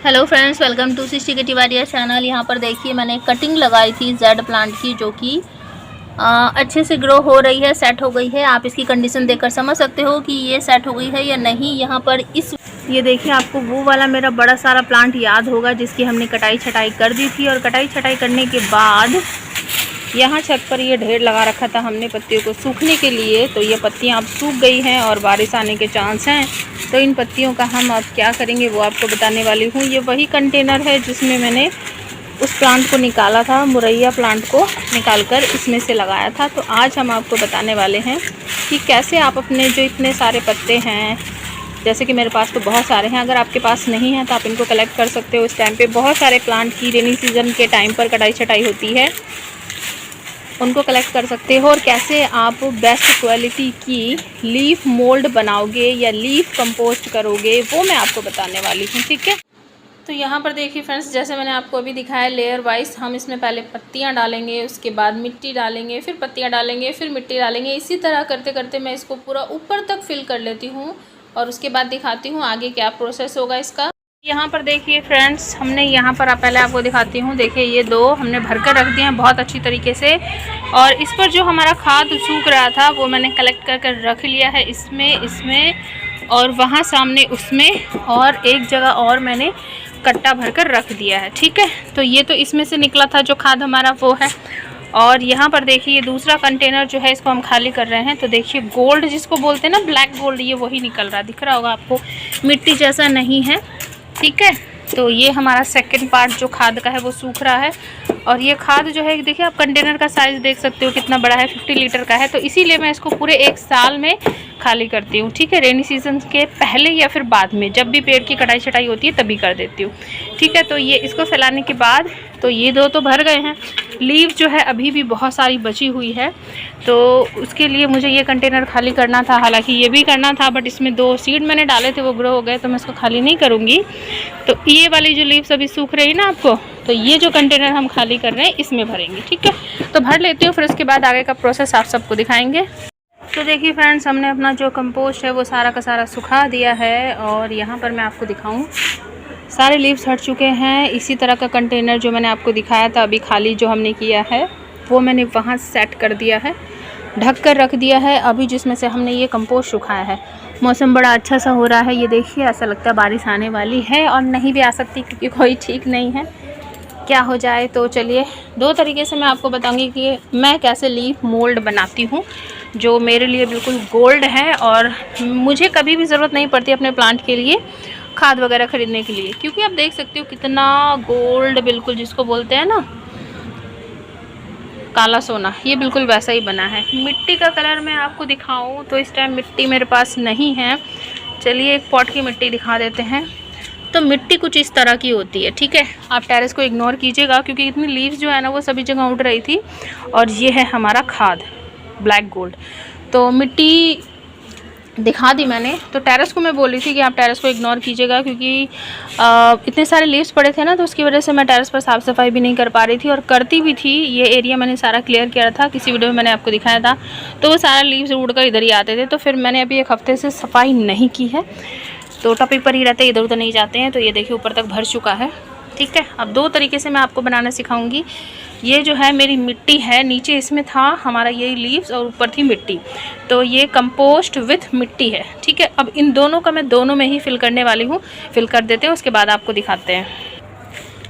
Hello friends, welcome to सृष्टि के Tiwari channel. यहाँ पर देखिए मैंने कटिंग लगाई थी जेड प्लांट की, जो कि अच्छे से ग्रो हो रही है, सेट हो गई है। आप इसकी कंडीशन देखकर समझ सकते हो कि ये सेट हो गई है या नहीं। यहाँ पर ये देखिए, आपको वो वाला मेरा बड़ा सारा प्लांट याद होगा जिसकी हमने कटाई छटाई कर दी थी। और कटाई छटाई करने के बाद यहाँ छत पर ये ढेर लगा रखा था हमने पत्तियों को सूखने के लिए। तो ये पत्तियाँ अब सूख गई हैं और बारिश आने के चांस हैं। तो इन पत्तियों का हम अब क्या करेंगे वो आपको बताने वाली हूँ। ये वही कंटेनर है जिसमें मैंने उस प्लांट को निकाला था, मुरैया प्लांट को निकालकर इसमें से लगाया था। तो आज हम आपको बताने वाले हैं कि कैसे आप अपने जो इतने सारे पत्ते हैं, जैसे कि मेरे पास तो बहुत सारे हैं, अगर आपके पास नहीं है तो आप इनको कलेक्ट कर सकते हो। इस टाइम पे बहुत सारे प्लांट की रेनी सीजन के टाइम पर कटाई छटाई होती है, उनको कलेक्ट कर सकते हो। और कैसे आप बेस्ट क्वालिटी की लीफ मोल्ड बनाओगे या लीफ कंपोस्ट करोगे वो मैं आपको बताने वाली हूँ, ठीक है। तो यहाँ पर देखिए फ्रेंड्स, जैसे मैंने आपको अभी दिखाया लेयर वाइज हम इसमें पहले पत्तियाँ डालेंगे, उसके बाद मिट्टी डालेंगे, फिर पत्तियाँ डालेंगे, फिर मिट्टी डालेंगे। इसी तरह करते करते मैं इसको पूरा ऊपर तक फिल कर लेती हूँ और उसके बाद दिखाती हूँ आगे क्या प्रोसेस होगा इसका। यहाँ पर देखिए फ्रेंड्स, हमने यहाँ पर पहले आपको दिखाती हूँ। देखिए ये दो हमने भरकर रख दिए हैं बहुत अच्छी तरीके से। और इस पर जो हमारा खाद सूख रहा था वो मैंने कलेक्ट कर कर रख लिया है इसमें और वहाँ सामने उसमें, और एक जगह और मैंने कट्टा भरकर रख दिया है, ठीक है। तो ये तो इसमें से निकला था जो खाद हमारा वो है। और यहाँ पर देखिए ये दूसरा कंटेनर जो है इसको हम खाली कर रहे हैं। तो देखिए गोल्ड जिसको बोलते हैं ना, ब्लैक गोल्ड, ये वही निकल रहा है, दिख रहा होगा आपको, मिट्टी जैसा नहीं है, ठीक है। तो ये हमारा सेकंड पार्ट जो खाद का है वो सूख रहा है। और ये खाद जो है देखिए आप कंटेनर का साइज़ देख सकते हो कितना बड़ा है, 50 लीटर का है। तो इसीलिए मैं इसको पूरे 1 साल में खाली करती हूँ, ठीक है। रेनी सीजन के पहले या फिर बाद में, जब भी पेड़ की कटाई छटाई होती है तभी कर देती हूँ, ठीक है। तो ये इसको फैलाने के बाद तो ये दो तो भर गए हैं। लीव जो है अभी भी बहुत सारी बची हुई है, तो उसके लिए मुझे ये कंटेनर खाली करना था। हालांकि ये भी करना था बट इसमें 2 सीड मैंने डाले थे वो ग्रो हो गए, तो मैं इसको खाली नहीं करूँगी। तो ये वाली जो लीव्स अभी सूख रही है ना आपको, तो ये जो कंटेनर हम खाली कर रहे हैं इसमें भरेंगे, ठीक है। तो भर लेती हूँ, फिर उसके बाद आगे का प्रोसेस आप सबको दिखाएंगे। तो देखिए फ्रेंड्स, हमने अपना जो कंपोस्ट है वो सारा का सारा सुखा दिया है। और यहाँ पर मैं आपको दिखाऊँ, सारे लीव्स हट चुके हैं। इसी तरह का कंटेनर जो मैंने आपको दिखाया था अभी खाली जो हमने किया है वो मैंने वहाँ सेट कर दिया है, ढक कर रख दिया है अभी, जिसमें से हमने ये कंपोस्ट सुखाया है। मौसम बड़ा अच्छा सा हो रहा है, ये देखिए ऐसा लगता है बारिश आने वाली है और नहीं भी आ सकती क्योंकि कोई ठीक नहीं है क्या हो जाए। तो चलिए 2 तरीके से मैं आपको बताऊंगी कि मैं कैसे लीफ मोल्ड बनाती हूँ, जो मेरे लिए बिल्कुल गोल्ड है। और मुझे कभी भी ज़रूरत नहीं पड़ती अपने प्लांट के लिए खाद वगैरह ख़रीदने के लिए, क्योंकि आप देख सकते हो कितना गोल्ड, बिल्कुल जिसको बोलते हैं ना काला सोना, ये बिल्कुल वैसा ही बना है। मिट्टी का कलर मैं आपको दिखाऊं तो इस टाइम मिट्टी मेरे पास नहीं है। चलिए एक पॉट की मिट्टी दिखा देते हैं। तो मिट्टी कुछ इस तरह की होती है, ठीक है। आप टेरेस को इग्नोर कीजिएगा क्योंकि इतनी लीव्स जो है ना वो सभी जगह उड़ रही थी। और ये है हमारा खाद, ब्लैक गोल्ड। तो मिट्टी दिखा दी मैंने। तो टेरेस को मैं बोली थी कि आप टेरेस को इग्नोर कीजिएगा क्योंकि इतने सारे लीव्स पड़े थे ना, तो उसकी वजह से मैं टेरेस पर साफ़ सफाई भी नहीं कर पा रही थी। और करती भी थी, ये एरिया मैंने सारा क्लियर किया था, किसी वीडियो में मैंने आपको दिखाया था। तो वो सारा लीव्स उड़कर इधर ही आते थे। तो फिर मैंने अभी 1 हफ्ते से सफाई नहीं की है, तो टॉपिक पर ही रहते हैं, इधर उधर नहीं जाते हैं। तो ये देखिए ऊपर तक भर चुका है, ठीक है। अब 2 तरीके से मैं आपको बनाना सिखाऊंगी। ये जो है मेरी मिट्टी है, नीचे इसमें था हमारा ये लीव्स और ऊपर थी मिट्टी। तो ये कंपोस्ट विथ मिट्टी है, ठीक है। अब इन दोनों का मैं दोनों में ही फिल करने वाली हूँ। फिल कर देते हैं, उसके बाद आपको दिखाते हैं।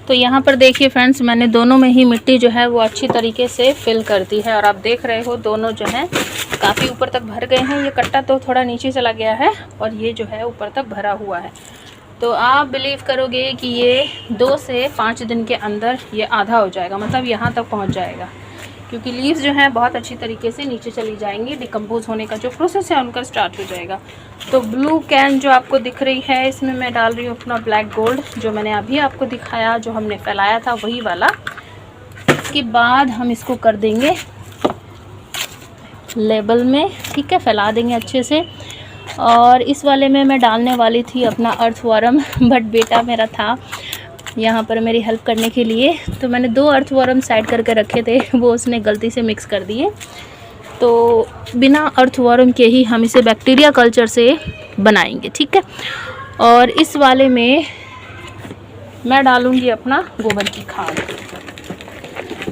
तो यहाँ पर देखिए फ्रेंड्स, मैंने दोनों में ही मिट्टी जो है वो अच्छी तरीके से फिल कर दी है। और आप देख रहे हो दोनों जो हैं काफ़ी ऊपर तक भर गए हैं। ये कट्टा तो थोड़ा नीचे चला गया है और ये जो है ऊपर तक भरा हुआ है। तो आप बिलीव करोगे कि ये 2 से 5 दिन के अंदर ये आधा हो जाएगा, मतलब यहाँ तक पहुँच जाएगा। क्योंकि लीव्स जो हैं बहुत अच्छी तरीके से नीचे चली जाएंगी, डिकम्पोज होने का जो प्रोसेस है उनका स्टार्ट हो जाएगा। तो ब्लू कैन जो आपको दिख रही है, इसमें मैं डाल रही हूँ अपना ब्लैक गोल्ड, जो मैंने अभी आपको दिखाया, जो हमने फैलाया था वही वाला। इसके बाद हम इसको कर देंगे लेबल में, ठीक है, फैला देंगे अच्छे से। और इस वाले में मैं डालने वाली थी अपना अर्थवर्म, बट बेटा मेरा था यहाँ पर मेरी हेल्प करने के लिए, तो मैंने 2 अर्थवर्म साइड करके रखे थे, वो उसने गलती से मिक्स कर दिए। तो बिना अर्थवर्म के ही हम इसे बैक्टीरिया कल्चर से बनाएंगे, ठीक है। और इस वाले में मैं डालूँगी अपना गोबर की खाद।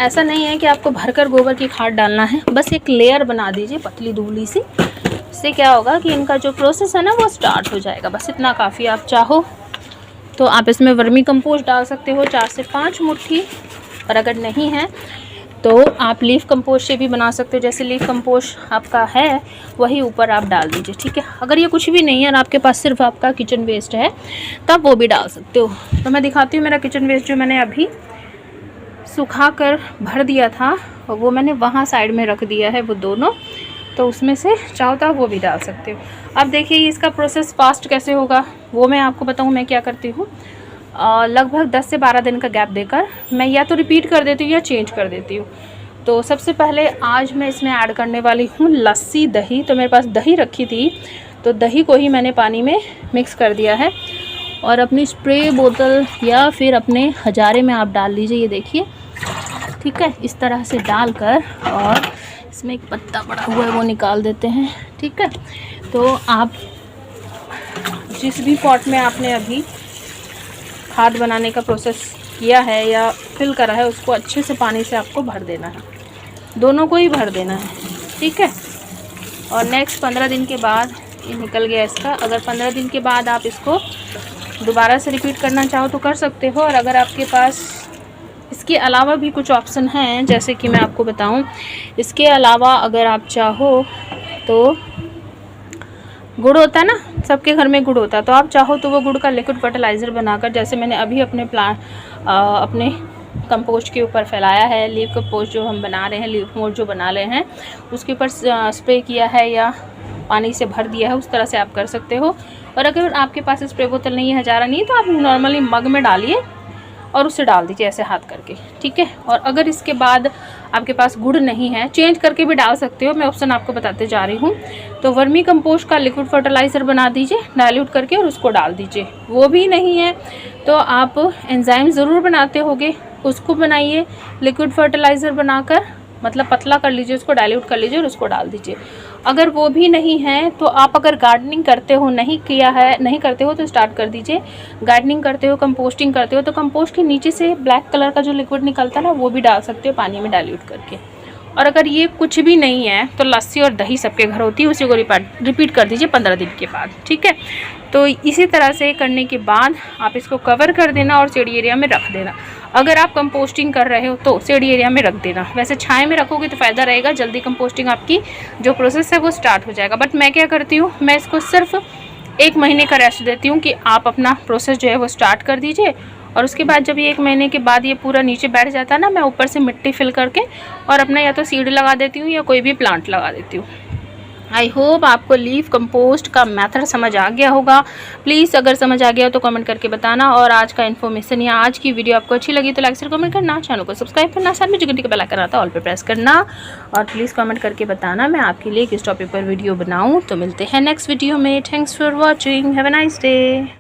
ऐसा नहीं है कि आपको भरकर गोबर की खाद डालना है, बस एक लेयर बना दीजिए पतली दुबली सी। इससे क्या होगा कि इनका जो प्रोसेस है ना वो स्टार्ट हो जाएगा। बस इतना काफ़ी। आप चाहो तो आप इसमें वर्मी कंपोस्ट डाल सकते हो 4 से 5 मुट्ठी, और अगर नहीं है तो आप लीफ कंपोस्ट से भी बना सकते हो। जैसे लीफ कंपोस्ट आपका है वही ऊपर आप डाल दीजिए, ठीक है। अगर ये कुछ भी नहीं है और आपके पास सिर्फ आपका किचन वेस्ट है तब वो भी डाल सकते हो। तो मैं दिखाती हूँ मेरा किचन वेस्ट जो मैंने अभी सुखा कर भर दिया था, और वो मैंने वहाँ साइड में रख दिया है वो दोनों। तो उसमें से चाहो तो आप वो भी डाल सकते हो। अब देखिए इसका प्रोसेस फास्ट कैसे होगा वो मैं आपको बताऊँ। मैं क्या करती हूँ, लगभग 10 से 12 दिन का गैप देकर मैं या तो रिपीट कर देती हूँ या चेंज कर देती हूँ। तो सबसे पहले आज मैं इसमें ऐड करने वाली हूँ लस्सी, दही। तो मेरे पास दही रखी थी, तो दही को ही मैंने पानी में मिक्स कर दिया है, और अपनी स्प्रे बोतल या फिर अपने हजारे में आप डाल लीजिए। ये देखिए, ठीक है। इस तरह से डालकर, और इसमें एक पत्ता पड़ा हुआ है वो निकाल देते हैं, ठीक है। तो आप जिस भी पॉट में आपने अभी खाद बनाने का प्रोसेस किया है या फिल करा है उसको अच्छे से पानी से आपको भर देना है, दोनों को ही भर देना है, ठीक है। और नेक्स्ट 15 दिन के बाद ये निकल गया इसका। अगर 15 दिन के बाद आप इसको दोबारा से रिपीट करना चाहो तो कर सकते हो। और अगर आपके पास इसके अलावा भी कुछ ऑप्शन हैं, जैसे कि मैं आपको बताऊं, इसके अलावा अगर आप चाहो तो गुड़ होता है ना, सबके घर में गुड़ होता है, तो आप चाहो तो वो गुड़ का लिक्विड फर्टिलाइज़र बनाकर, जैसे मैंने अभी अपने अपने कंपोस्ट के ऊपर फैलाया है, लीफ कंपोस्ट जो हम बना रहे हैं, लीफ मोड जो बना रहे हैं उसके ऊपर स्प्रे किया है या पानी से भर दिया है, उस तरह से आप कर सकते हो। और अगर आपके पास स्प्रे बोतल नहीं है, हजारा नहीं है, तो आप नॉर्मली मग में डालिए और उससे डाल दीजिए ऐसे हाथ करके, ठीक है। और अगर इसके बाद आपके पास गुड़ नहीं है, चेंज करके भी डाल सकते हो, मैं ऑप्शन आपको बताते जा रही हूँ। तो वर्मी कंपोस्ट का लिक्विड फर्टिलाइज़र बना दीजिए डाइल्यूट करके और उसको डाल दीजिए। वो भी नहीं है तो आप एंजाइम ज़रूर बनाते होगे, उसको बनाइए लिक्विड फर्टिलाइज़र बनाकर, मतलब पतला कर लीजिए उसको, डाइल्यूट कर लीजिए और उसको डाल दीजिए। अगर वो भी नहीं है तो आप अगर गार्डनिंग करते हो, नहीं करते हो तो स्टार्ट कर दीजिए। गार्डनिंग करते हो, कंपोस्टिंग करते हो, तो कंपोस्ट के नीचे से ब्लैक कलर का जो लिक्विड निकलता है ना वो भी डाल सकते हो पानी में डाइल्यूट करके। और अगर ये कुछ भी नहीं है तो लस्सी और दही सबके घर होती है, उसी को रिपीट कर दीजिए 15 दिन के बाद, ठीक है। तो इसी तरह से करने के बाद आप इसको कवर कर देना और शेडी एरिया में रख देना। अगर आप कंपोस्टिंग कर रहे हो तो शेडी एरिया में रख देना, वैसे छाए में रखोगे तो फ़ायदा रहेगा, जल्दी कंपोस्टिंग आपकी जो प्रोसेस है वो स्टार्ट हो जाएगा। बट मैं क्या करती हूँ, मैं इसको सिर्फ 1 महीने का रेस्ट देती हूँ कि आप अपना प्रोसेस जो है वो स्टार्ट कर दीजिए। और उसके बाद जब ये 1 महीने के बाद ये पूरा नीचे बैठ जाता है ना, मैं ऊपर से मिट्टी फिल करके और अपना या तो सीड लगा देती हूँ या कोई भी प्लांट लगा देती हूँ। आई होप आपको लीफ कंपोस्ट का मेथड समझ आ गया होगा। प्लीज़ अगर समझ आ गया हो तो कमेंट करके बताना। और आज का इन्फॉर्मेशन या आज की वीडियो आपको अच्छी लगी तो लाइक शेयर कमेंट करना, चैनल को सब्सक्राइब करना, साथ में जो घंटी का बेल आइकन आता है ऑल पे प्रेस करना। और प्लीज़ कमेंट करके बताना मैं आपके लिए किस टॉपिक पर वीडियो बनाऊँ। तो मिलते हैं नेक्स्ट वीडियो में। Thanks for watching, have a nice day.